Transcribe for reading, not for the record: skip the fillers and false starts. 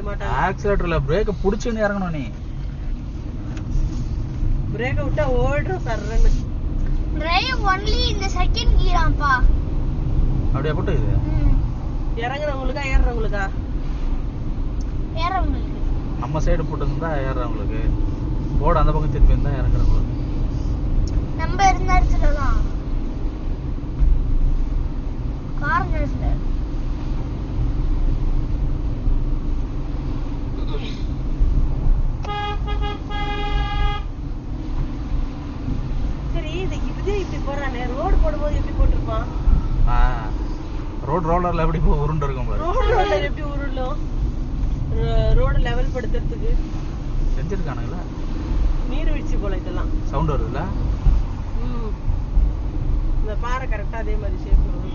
மாட்டாங்க. ஆக்சிலேட்டர்ல பிரேக்க புடிச்சுன்னு இறங்கணும் நீ. பிரேக்க விட்டா ஓடுறோம் சர்றன்னு. டிரைவ் ஒன்லி இந்த செகண்ட் கியராப்பா. அப்படியே போட்டு இது. இறங்குறவங்களுக்கா ஏறுறவங்களுக்கா? ஏறவங்களுக்கு. நம்ம சைடு போட்டுருந்தா ஏறுறவங்களுக்கு. போர்டு அந்த பக்கம் திருப்பி இருந்தா இறங்குறவங்களுக்கு. நம்ம இருந்த இடத்துல தான். கார்னர்ஸ்ல. சரி இது இப்படி போறானே ரோடு போடும்போது எப்படி போட்டிருப்பான்? ரோட் ரோலர்ல எப்படி உருண்டு இருக்கும் பாரு. ரோடு ரோலர் எப்படி உருளும்? ரோடு லெவல் படுத்துறதுக்கு செஞ்சிருக்கானுங்களா? நீர்வீழ்ச்சி போல இதெல்லாம். சவுண்ட் வருதுல்ல? இந்த பாறை கரெக்டா அதே மாதிரி ஷேப் வரும்.